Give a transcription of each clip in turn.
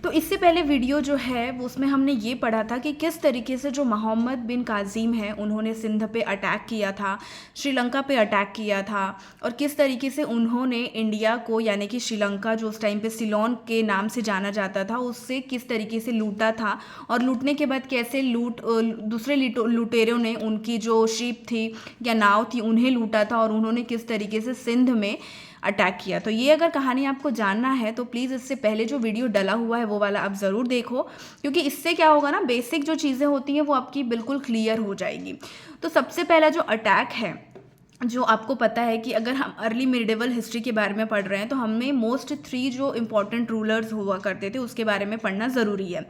तो इससे पहले वीडियो जो है वो उसमें हमने ये पढ़ा था कि किस तरीके से जो मोहम्मद बिन कासिम है उन्होंने सिंध पे अटैक किया था, श्रीलंका पे अटैक किया था, और किस तरीके से उन्होंने इंडिया को यानी कि श्रीलंका जो उस टाइम पे सिलोन के नाम से जाना जाता था उससे किस तरीके से लूटा था, और लूटने के बाद कैसे दूसरे लुटेरों ने उनकी जो शिप थी या नाव थी उन्हें लूटा था, और उन्होंने किस तरीके से सिंध में अटैक किया। तो ये अगर कहानी आपको जानना है तो प्लीज़ इससे पहले जो वीडियो डला हुआ है वो वाला आप ज़रूर देखो, क्योंकि इससे क्या होगा ना, बेसिक जो चीज़ें होती हैं वो आपकी बिल्कुल क्लियर हो जाएगी। तो सबसे पहला जो अटैक है, जो आपको पता है कि अगर हम अर्ली मिडिवल हिस्ट्री के बारे में पढ़ रहे हैं तो हमें मोस्ट 3 जो इंपॉर्टेंट रूलर्स हुआ करते थे उसके बारे में पढ़ना ज़रूरी है।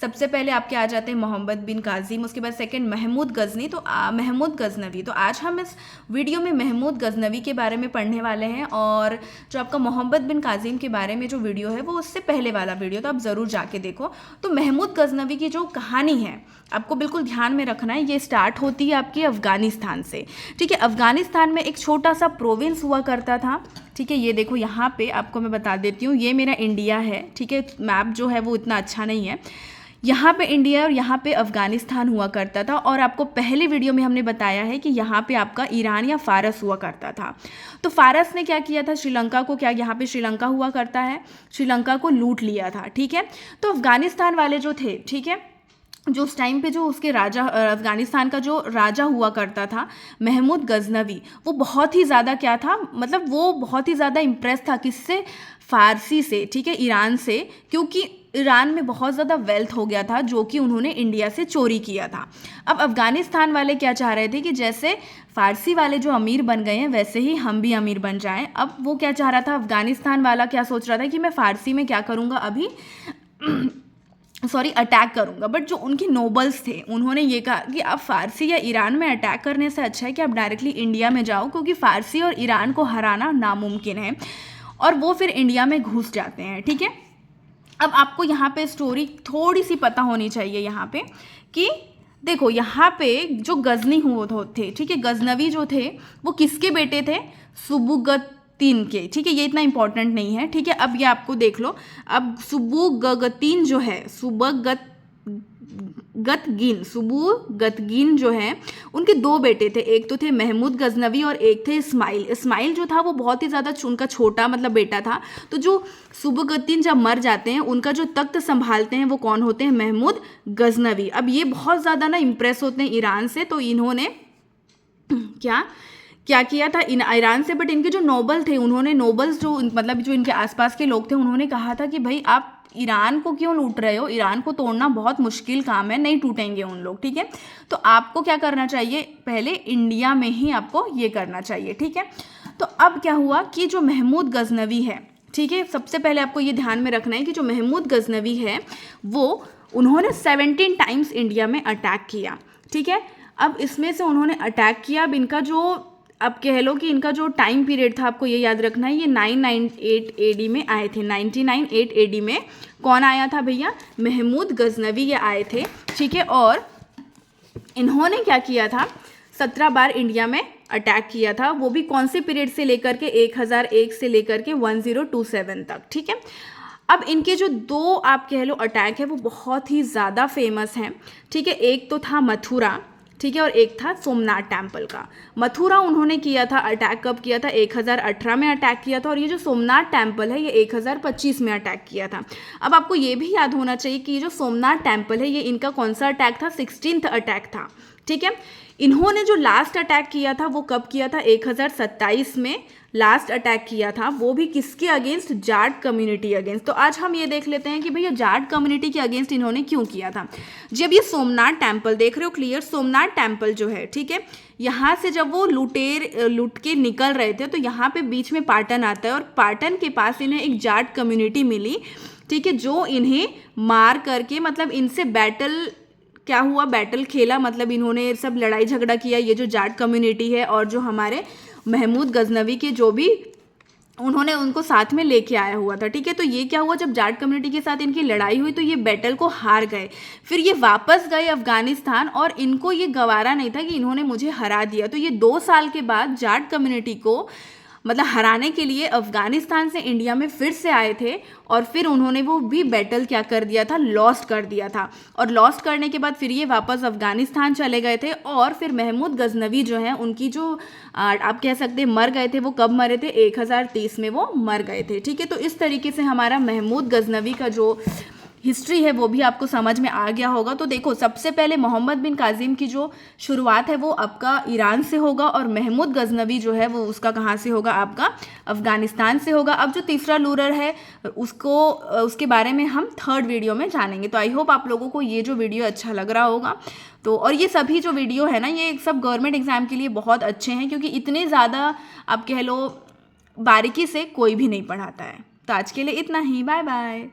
सबसे पहले आपके आ जाते हैं मोहम्मद बिन कासिम, उसके बाद सेकंड महमूद गजनी, तो महमूद गजनवी। तो आज हम इस वीडियो में महमूद गजनवी के बारे में पढ़ने वाले हैं, और जो आपका मोहम्मद बिन कासिम के बारे में जो वीडियो है वो उससे पहले वाला वीडियो, तो आप ज़रूर जाके देखो। तो महमूद गजनवी की जो कहानी है आपको बिल्कुल ध्यान में रखना है, ये स्टार्ट होती है आपकी अफ़गानिस्तान से। ठीक है, अफ़गानिस्तान में एक छोटा सा प्रोविंस हुआ करता था। ठीक है, ये देखो यहाँ पे आपको मैं बता देती हूँ, ये मेरा इंडिया है। ठीक है, मैप जो है वो इतना अच्छा नहीं है, यहाँ पे इंडिया और यहाँ पे अफ़गानिस्तान हुआ करता था। और आपको पहले वीडियो में हमने बताया है कि यहाँ पे आपका ईरान या फ़ारस हुआ करता था। तो फ़ारस ने क्या किया था, श्रीलंका को, क्या यहाँ पे श्रीलंका हुआ करता है, श्रीलंका को लूट लिया था। ठीक है, तो अफ़गानिस्तान वाले जो थे, ठीक है, जो उस टाइम पे जो उसके राजा, अफ़गानिस्तान का जो राजा हुआ करता था महमूद गजनवी, वो बहुत ही ज़्यादा क्या था, मतलब वो बहुत ही ज़्यादा इम्प्रेस था किससे, फ़ारसी से। ठीक है, ईरान से, क्योंकि ईरान में बहुत ज़्यादा वेल्थ हो गया था जो कि उन्होंने इंडिया से चोरी किया था। अब अफ़गानिस्तान वाले क्या चाह रहे थे कि जैसे फ़ारसी वाले जो अमीर बन गए हैं वैसे ही हम भी अमीर बन जाएं। अब वो क्या चाह रहा था, अफ़गानिस्तान वाला क्या सोच रहा था कि मैं फ़ारसी में क्या करूँगा, अभी अटैक करूंगा। बट जो उनके नोबल्स थे उन्होंने ये कहा कि आप फ़ारसी या ईरान में अटैक करने से अच्छा है कि आप डायरेक्टली इंडिया में जाओ, क्योंकि फ़ारसी और ईरान को हराना नामुमकिन है। और वो फिर इंडिया में घुस जाते हैं। ठीक है, अब आपको यहाँ पे स्टोरी थोड़ी सी पता होनी चाहिए यहाँ पे कि देखो यहाँ पे जो गजनी हुए थे, ठीक है, गजनवी जो थे वो किसके बेटे थे, सुबुगतीन के। ठीक है, ये इतना इंपॉर्टेंट नहीं है। ठीक है, अब ये आपको देख लो, अब सुबुगतीन जो है, सुबुगतगिन जो है, उनके 2 बेटे थे, एक तो थे महमूद गजनवी और एक थे इस्माइल। इस्माइल जो था वो बहुत ही ज़्यादा उनका छोटा मतलब बेटा था। तो जो सुबुगतीन जब मर जाते हैं उनका जो तख्त संभालते हैं वो कौन होते हैं, महमूद गजनवी। अब ये बहुत ज़्यादा ना इम्प्रेस होते हैं ईरान से, तो इन्होंने क्या किया था ईरान से, बट इनके जो नोबल थे, उन्होंने नोबल्स जो मतलब जो इनके आसपास के लोग थे उन्होंने कहा था कि भाई आप ईरान को क्यों लूट रहे हो, ईरान को तोड़ना बहुत मुश्किल काम है, नहीं टूटेंगे उन लोग। ठीक है, तो आपको क्या करना चाहिए, पहले इंडिया में ही आपको ये करना चाहिए। ठीक है, तो अब क्या हुआ कि जो महमूद गजनवी है, ठीक है, सबसे पहले आपको ये ध्यान में रखना है कि जो महमूद गजनवी है वो उन्होंने 17 टाइम्स इंडिया में अटैक किया। ठीक है, अब इसमें से उन्होंने अटैक किया, अब इनका जो, अब कह लो कि इनका जो टाइम पीरियड था, आपको ये याद रखना है, ये 998 AD में आए थे। 998 AD में कौन आया था भैया, महमूद गजनवी ये आए थे। ठीक है, और इन्होंने क्या किया था, 17 बार इंडिया में अटैक किया था, वो भी कौन से पीरियड से लेकर के 1001 से लेकर के 1027 तक। ठीक है, अब इनके जो 2 आप कह लो अटैक है वो बहुत ही ज़्यादा फेमस हैं। ठीक है, एक तो था मथुरा, ठीक है, और एक था सोमनाथ टेम्पल का। मथुरा उन्होंने किया था, अटैक कब किया था, 1018 में अटैक किया था, और ये जो सोमनाथ टेम्पल है ये 1025 में अटैक किया था। अब आपको ये भी याद होना चाहिए कि ये जो सोमनाथ टेम्पल है ये इनका कौन सा अटैक था, 16th अटैक था। ठीक है, इन्होंने जो लास्ट अटैक किया था वो कब किया था, 1027 में लास्ट अटैक किया था, वो भी किसके अगेंस्ट, जाट कम्युनिटी अगेंस्ट। तो आज हम ये देख लेते हैं कि भैया जाट कम्युनिटी के अगेंस्ट इन्होंने क्यों किया था। जब ये सोमनाथ टेम्पल देख रहे हो क्लियर, सोमनाथ टेम्पल जो है, ठीक है, यहाँ से जब वो लूट के निकल रहे थे तो यहाँ पे बीच में पाटन आता है, और पाटन के पास इन्हें एक जाट कम्युनिटी मिली। ठीक है, जो इन्हें मार करके, मतलब इनसे बैटल क्या हुआ, बैटल खेला, मतलब इन्होंने सब लड़ाई झगड़ा किया, ये जो जाट कम्युनिटी है, और जो हमारे महमूद गजनवी के जो भी उन्होंने उनको साथ में लेके आया हुआ था। ठीक है, तो ये क्या हुआ, जब जाट कम्युनिटी के साथ इनकी लड़ाई हुई तो ये बैटल को हार गए। फिर ये वापस गए अफगानिस्तान, और इनको ये गवारा नहीं था कि इन्होंने मुझे हरा दिया। तो ये 2 साल के बाद जाट कम्युनिटी को मतलब हराने के लिए अफ़गानिस्तान से इंडिया में फिर से आए थे और फिर उन्होंने वो भी बैटल क्या कर दिया था, लॉस्ट कर दिया था। और लॉस्ट करने के बाद फिर ये वापस अफ़गानिस्तान चले गए थे और फिर महमूद गजनवी जो हैं उनकी जो आप कह सकते हैं मर गए थे, वो कब मरे थे, 1030 में वो मर गए थे। ठीक है, तो इस तरीके से हमारा महमूद गजनवी का जो हिस्ट्री है वो भी आपको समझ में आ गया होगा। तो देखो, सबसे पहले मोहम्मद बिन कासिम की जो शुरुआत है वो आपका ईरान से होगा और महमूद गजनवी जो है वो उसका कहाँ से होगा, आपका अफ़गानिस्तान से होगा। अब जो तीसरा रूलर है उसके बारे में हम थर्ड वीडियो में जानेंगे। तो आई होप आप लोगों को ये जो वीडियो अच्छा लग रहा होगा। तो और ये सभी जो वीडियो है ना, ये सब गवर्नमेंट एग्जाम के लिए बहुत अच्छे हैं, क्योंकि इतने ज़्यादा आप कह लो बारीकी से कोई भी नहीं पढ़ाता है। तो आज के लिए इतना ही, बाय बाय।